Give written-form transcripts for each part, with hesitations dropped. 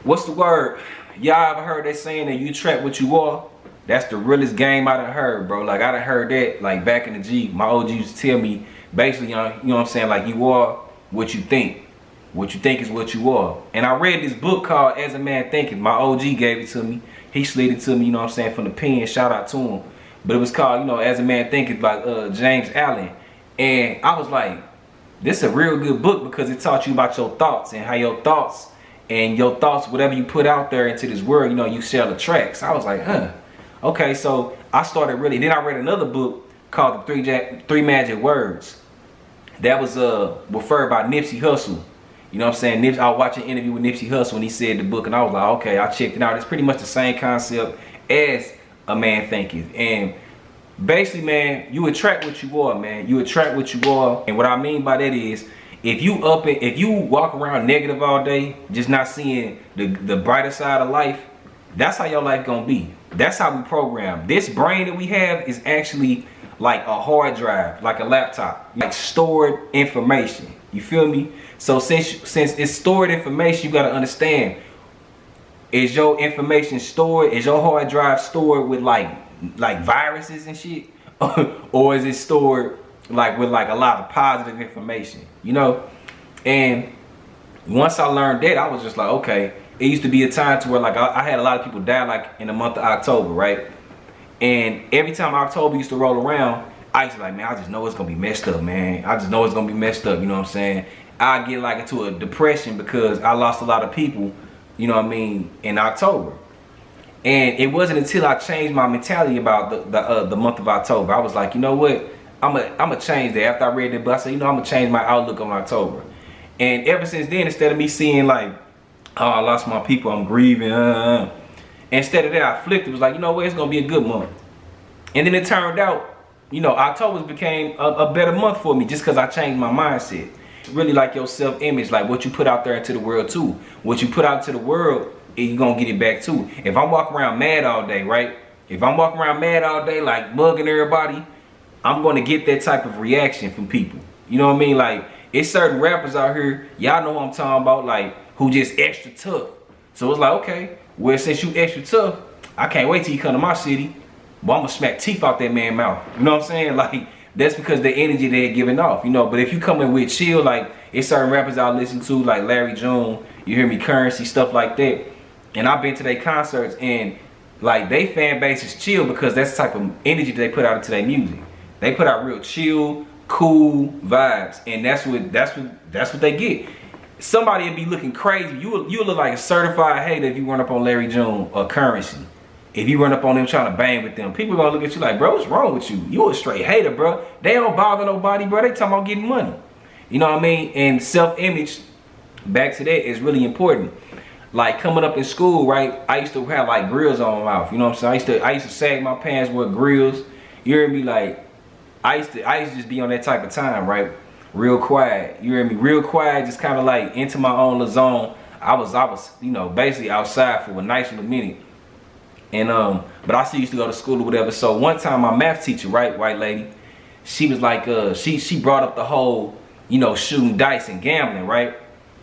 What's the word? Y'all ever heard that saying that you attract what you are? That's the realest game I done heard, bro. Like I done heard that like back in the G. My OG used to tell me basically, you know what I'm saying? Like you are what you think. What you think is what you are. And I read this book called As a Man Thinketh. My OG gave it to me. He slid it to me, you know what I'm saying, from the pen. Shout out to him. But it was called, you know, As a Man Thinketh by James Allen. And I was like, this is a real good book because it taught you about your thoughts and how your thoughts, whatever you put out there into this world, you know, you shall attract. So I was like, huh. Okay, so I started really, then I read another book called The Three Magic Words. That was referred by Nipsey Hussle. You know what I'm saying? I was watching an interview with Nipsey Hussle and he said the book and I was like, okay, I checked it out. It's pretty much the same concept as A Man Thinketh. And basically, man, you attract what you are, man. You attract what you are. And what I mean by that is, if you walk around negative all day, just not seeing the brighter side of life, that's how your life gonna be. That's how we program. This brain that we have is actually like a hard drive, like a laptop, like stored information. You feel me? So since it's stored information, you gotta understand, is your information stored, is your hard drive stored with like viruses and shit? Or is it stored like with like a lot of positive information, you know? And once I learned that, I was just like, okay. It used to be a time to where like I had a lot of people die like in the month of October, right? And every time October used to roll around, I used to be like, man, I just know it's gonna be messed up, man. I just know it's gonna be messed up, you know what I'm saying? I get like into a depression because I lost a lot of people, you know what I mean, in October. And it wasn't until I changed my mentality about the month of October. I was like, you know what? I'm gonna change that. After I read that book, I said, you know, I'm gonna change my outlook on October. And ever since then, instead of me seeing like, oh, I lost my people, I'm grieving, instead of that, I flipped it. It was like, you know what? It's gonna be a good month. And then it turned out, you know, October became a better month for me just because I changed my mindset. Really like your self-image, like what you put out there into the world too. What you put out into the world, you're gonna get it back too. If I'm walking around mad all day, right? If I'm walking around mad all day, like bugging everybody, I'm gonna get that type of reaction from people. You know what I mean? Like, it's certain rappers out here, y'all know what I'm talking about, like, who just extra tough. So it's like, okay, well, since you extra tough, I can't wait till you come to my city. Well, I'm gonna smack teeth out that man's mouth. You know what I'm saying? Like, that's because the energy they're giving off, you know. But if you come in with chill, like, it's certain rappers I listen to, like Larry June, you hear me, Currency, stuff like that. And I've been to their concerts, and like, they fan base is chill because that's the type of energy they put out into their music. They put out real chill, cool vibes, and that's what they get. Somebody would be looking crazy. You look like a certified hater if you run up on Larry June or Currency. If you run up on them trying to bang with them, people gonna look at you like, bro, what's wrong with you? You a straight hater, bro. They don't bother nobody, bro. They talking about getting money. You know what I mean? And self-image, back to that, is really important. Like coming up in school, right? I used to have like grills on my mouth. You know what I'm saying? I used to sag my pants with grills. You hear me? Like, I used to just be on that type of time, right? Real quiet. You hear me? Real quiet, just kind of like into my own little zone. I was, you know, basically outside for a nice little minute. And but I still used to go to school or whatever. So one time my math teacher, right, white lady, she was like, she brought up the whole, you know, shooting dice and gambling, right?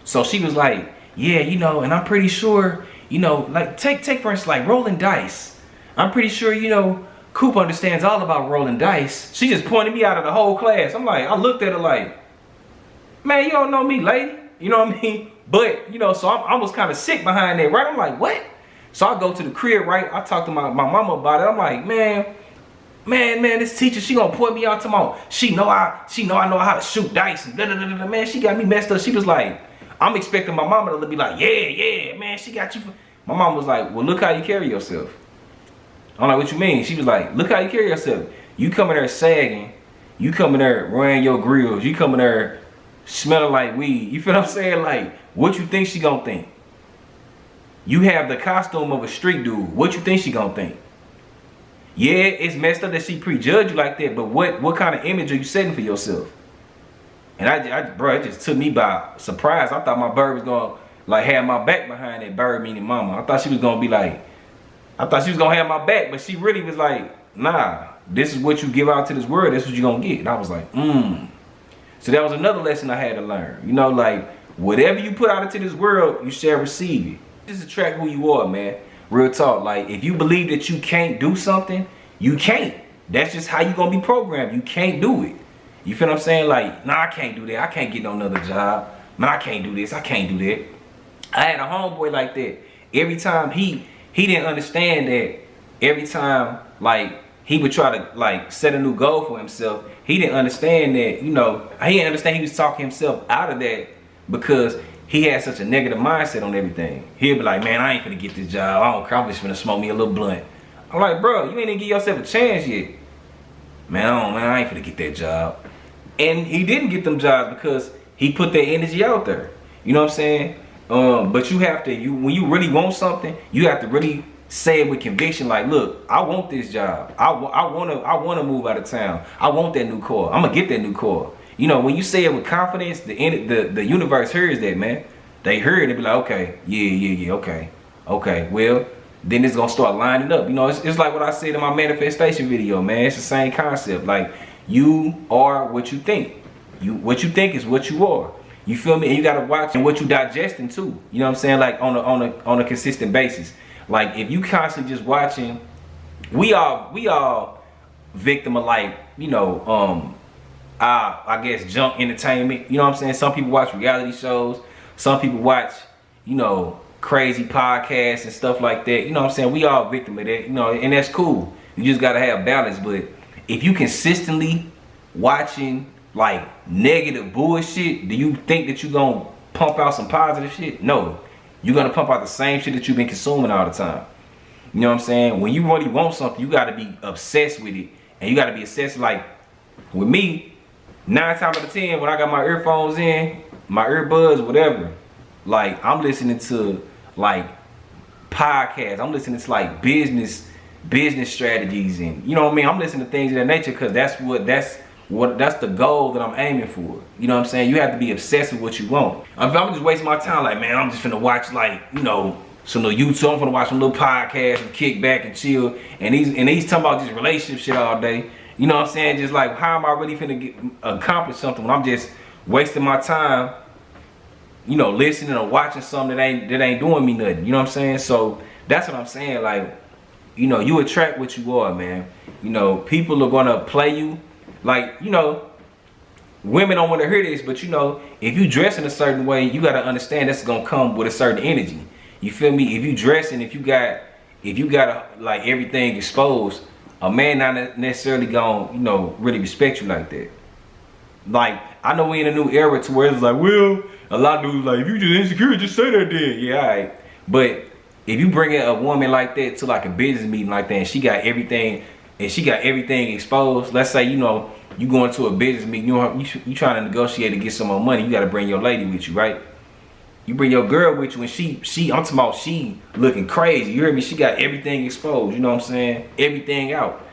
So she was like, yeah, you know, and I'm pretty sure, you know, like take for instance, like rolling dice. I'm pretty sure, you know, Coop understands all about rolling dice. She just pointed me out of the whole class. I'm like, I looked at her like, man, you don't know me, lady. You know what I mean? But, you know, so I was kind of sick behind that, right? I'm like, what? So I go to the crib, right? I talk to my mama about it. I'm like, man, this teacher, she gonna point me out tomorrow. She know I know how to shoot dice and da-da-da-da-da. Man, she got me messed up. She was like, I'm expecting my mama to be like, yeah, man, she got you. My mom was like, well, look how you carry yourself. I'm like, what you mean? She was like, look how you carry yourself. You come in there sagging. You come in there wearing your grills. You come in there smelling like weed. You feel what I'm saying? Like, what you think she gonna think? You have the costume of a street dude. What you think she gonna think? Yeah, it's messed up that she prejudged you like that, but what kind of image are you setting for yourself? And bro, it just took me by surprise. I thought my bird was gonna like have my back behind that bird, meaning mama. I thought she was gonna be like, I thought she was gonna have my back, but she really was like, nah, this is what you give out to this world, that's what you're gonna get. And I was like, So that was another lesson I had to learn. You know, like, whatever you put out into this world, you shall receive it. Just attract who you are, man. Real talk. Like, if you believe that you can't do something, you can't. That's just how you gonna be programmed. You can't do it. You feel what I'm saying? Like, nah, I can't do that. I can't get no another job. Man, I can't do this. I can't do that. I had a homeboy like that. Every time he didn't understand that every time, like, he would try to, like, set a new goal for himself, he didn't understand that, you know, he didn't understand he was talking himself out of that because he had such a negative mindset on everything. He'd be like, man, I ain't finna get this job. I don't care. I'm just finna smoke me a little blunt. I'm like, bro, you ain't even give yourself a chance yet. Man, I ain't finna get that job. And he didn't get them jobs because he put that energy out there. You know what I'm saying? But you have to, when you really want something, you have to really say it with conviction. Like, look, I want this job. I wanna move out of town. I want that new car. I'm gonna get that new car. You know, when you say it with confidence, the universe hears that, man. They hear it and be like, okay, yeah, okay. Well, then it's gonna start lining up. You know, it's like what I said in my manifestation video, man. It's the same concept. Like, you are what you think. What you think is what you are. You feel me? And you gotta watch and what you digesting too. You know what I'm saying? Like on a consistent basis. Like, if you constantly just watching, we all victim of, like, you know, I guess junk entertainment. You know what I'm saying? Some people watch reality shows. Some people watch, you know, crazy podcasts and stuff like that. You know what I'm saying? We all victim of that. You know, and that's cool. You just gotta have balance. But if you consistently watching, like, negative bullshit, do you think that you're gonna pump out some positive shit? No. You're gonna pump out the same shit that you've been consuming all the time. You know what I'm saying? When you really want something, you gotta be obsessed with it. And you gotta be obsessed. Like, with me, 9 times out of 10, when I got my earphones in, my earbuds, whatever, like, I'm listening to, like, podcasts. I'm listening to, like, business strategies, and, you know what I mean? I'm listening to things of that nature because that's the goal that I'm aiming for. You know what I'm saying? You have to be obsessed with what you want. If I'm just wasting my time, like, man, I'm just finna watch, like, you know, some little YouTube, I'm finna watch some little podcasts and kick back and chill, and he's talking about just relationship shit all day. You know what I'm saying? Just like, how am I really finna accomplish something when I'm just wasting my time, you know, listening or watching something that ain't doing me nothing. You know what I'm saying? So that's what I'm saying. Like, you know, you attract what you are, man. You know, people are gonna play you. Like, you know, women don't want to hear this, but, you know, if you dress in a certain way, you gotta understand that's gonna come with a certain energy. You feel me? If you dress and if you got like everything exposed, a man not necessarily gonna, you know, really respect you like that. Like, I know we in a new era to where it's like, well, a lot of dudes like, if you just insecure, just say that then. Yeah, all right. But if you bring in a woman like that to, like, a business meeting like that, and she got everything exposed, let's say, you know, you going to a business meeting, you trying to negotiate to get some more money, you got to bring your lady with you, right? You bring your girl with you, and I'm talking about she looking crazy. You hear me? She got everything exposed. You know what I'm saying? Everything out.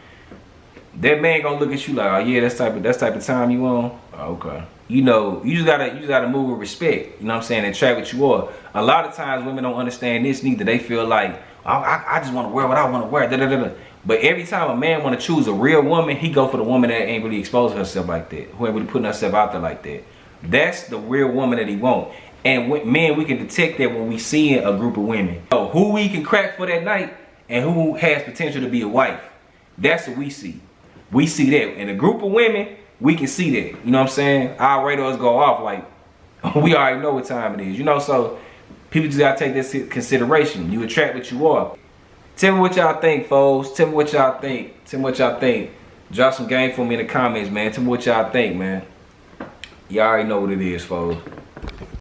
That man gonna look at you like, oh yeah, that's type of time you on. Oh, okay. You know, you just gotta move with respect. You know what I'm saying? And attract what you are. A lot of times women don't understand this neither. They feel like, I just want to wear what I want to wear. Da, da, da, da. But every time a man want to choose a real woman, he go for the woman that ain't really exposing herself like that, who ain't really putting herself out there like that. That's the real woman that he want. And men, we can detect that when we see a group of women. So who we can crack for that night and who has potential to be a wife. That's what we see. We see that. In a group of women, we can see that. You know what I'm saying? Our radars go off like, we already know what time it is. You know, so people just gotta take this into consideration. You attract what you are. Tell me what y'all think, folks. Tell me what y'all think. Tell me what y'all think. Drop some game for me in the comments, man. Tell me what y'all think, man. Y'all already know what it is, folks.